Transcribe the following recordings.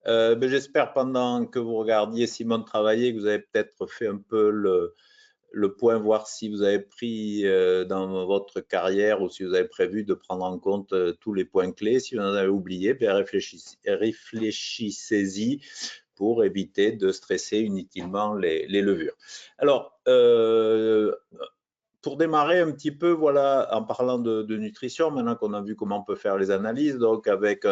J'espère pendant que vous regardiez Simone travailler que vous avez peut-être fait un peu le point, voir si vous avez pris dans votre carrière ou si vous avez prévu de prendre en compte tous les points clés. Si vous en avez oublié, réfléchissez-y pour éviter de stresser inutilement les levures. Alors, pour démarrer un petit peu, voilà, en parlant de nutrition, maintenant qu'on a vu comment on peut faire les analyses, donc avec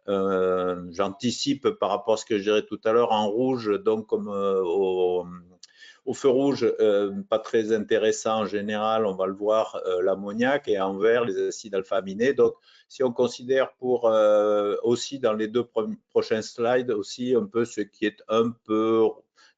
j'anticipe par rapport à ce que je dirais tout à l'heure, en rouge, donc comme au feu rouge, pas très intéressant en général, on va le voir, l'ammoniac, et en vert, les acides alpha-aminés. Donc, si on considère pour aussi dans les deux prochains slides, aussi un peu ce qui est un peu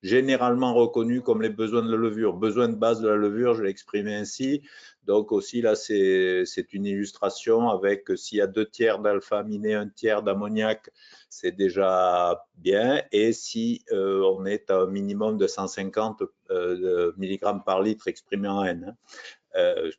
généralement reconnu comme les besoins de la levure. Besoin de base de la levure, je l'ai exprimé ainsi. Donc aussi là, c'est une illustration avec s'il y a 2/3 d'alpha-aminé, 1/3 d'ammoniac, c'est déjà bien. Et si on est à un minimum de 150 mg par litre exprimé en N,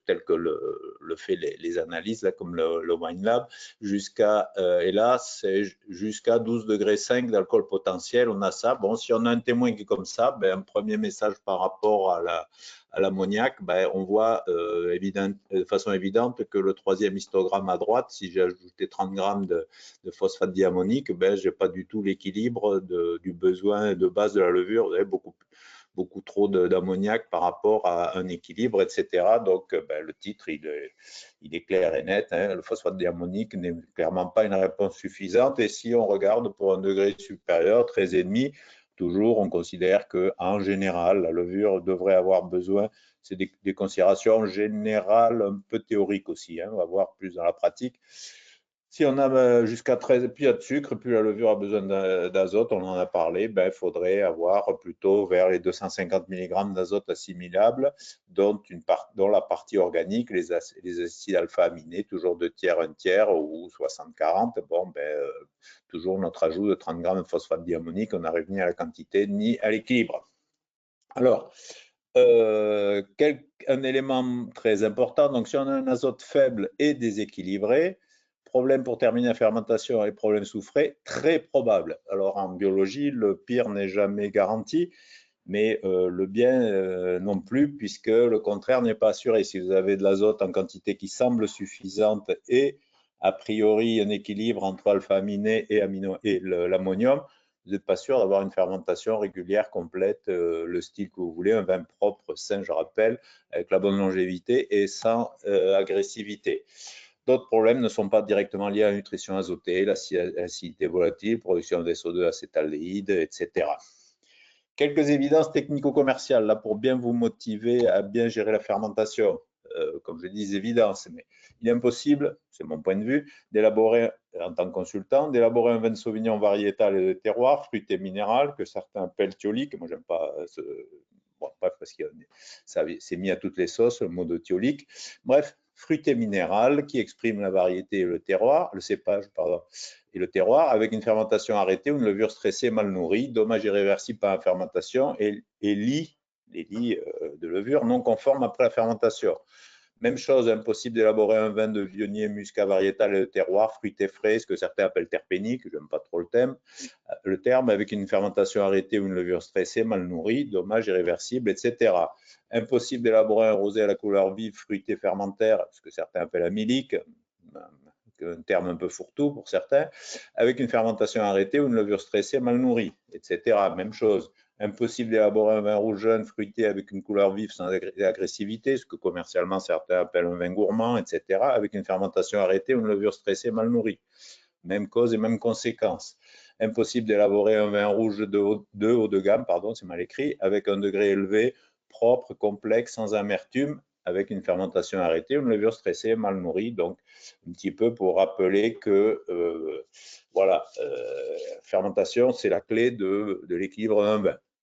tel que le fait les analyses, là, comme le WineLab, et là, c'est jusqu'à 12,5 degrés d'alcool potentiel, on a ça. Bon, si on a un témoin qui est comme ça, un premier message par rapport à l'ammoniac, on voit de façon évidente que le troisième histogramme à droite, si j'ai ajouté 30 grammes de phosphate diammonique, je n'ai pas du tout l'équilibre du besoin de base de la levure. Vous avez beaucoup trop d'ammoniac par rapport à un équilibre, etc. Donc, le titre, il est clair et net. Hein. Le phosphate diammonique n'est clairement pas une réponse suffisante. Et si on regarde pour un degré supérieur, 13,5, toujours, on considère qu'en général, la levure devrait avoir besoin, c'est des considérations générales, un peu théoriques aussi, hein, on va voir plus dans la pratique. Si on a jusqu'à 13, plus il y a de sucre, plus la levure a besoin d'azote, on en a parlé, il faudrait avoir plutôt vers les 250 mg d'azote assimilables, dont la partie organique, les acides alpha-aminés, toujours 2/3, 1/3 ou 60-40. Bon, toujours notre ajout de 30 grammes de phosphate diammonique, on n'arrive ni à la quantité ni à l'équilibre. Alors, un élément très important, donc si on a un azote faible et déséquilibré, problème pour terminer la fermentation et problème soufré, très probable. Alors en biologie, le pire n'est jamais garanti, mais le bien non plus, puisque le contraire n'est pas assuré. Si vous avez de l'azote en quantité qui semble suffisante et a priori un équilibre entre alpha-aminé et l'ammonium, vous n'êtes pas sûr d'avoir une fermentation régulière, complète, le style que vous voulez, un vin propre, sain, je rappelle, avec la bonne longévité et sans agressivité. D'autres problèmes ne sont pas directement liés à la nutrition azotée, l'acidité volatile, production des SO2 acétaldéhyde, etc. Quelques évidences technico-commerciales là pour bien vous motiver à bien gérer la fermentation. Comme je dis, évidences, mais il est impossible, c'est mon point de vue, d'élaborer, en tant que consultant, d'élaborer un vin de Sauvignon variétal et de terroir, fruité minéral, que certains appellent thiolique. Moi, j'aime pas bref, parce que ça c'est mis à toutes les sauces, le mot de thiolique. Bref, fruité minéral qui exprime la variété et le terroir, le cépage, pardon, et le terroir, avec une fermentation arrêtée ou une levure stressée mal nourrie, dommage irréversible par la fermentation, et les lits de levure non conformes après la fermentation. Même chose, impossible d'élaborer un vin de Viognier, muscat variétal et de terroir, fruité frais, ce que certains appellent terpénique, j'aime pas trop le terme, avec une fermentation arrêtée ou une levure stressée, mal nourrie, dommage irréversible, etc. Impossible d'élaborer un rosé à la couleur vive, fruité fermentaire, ce que certains appellent amylique, un terme un peu fourre-tout pour certains, avec une fermentation arrêtée ou une levure stressée, mal nourrie, etc. Même chose. Impossible d'élaborer un vin rouge jeune, fruité, avec une couleur vive sans agressivité, ce que commercialement certains appellent un vin gourmand, etc., avec une fermentation arrêtée ou une levure stressée, mal nourrie. Même cause et même conséquence. Impossible d'élaborer un vin rouge de haut de gamme, pardon, c'est mal écrit, avec un degré élevé, propre, complexe, sans amertume, avec une fermentation arrêtée, une levure stressée, mal nourrie. Donc, un petit peu pour rappeler que, voilà, fermentation, c'est la clé de l'équilibre d'un vin.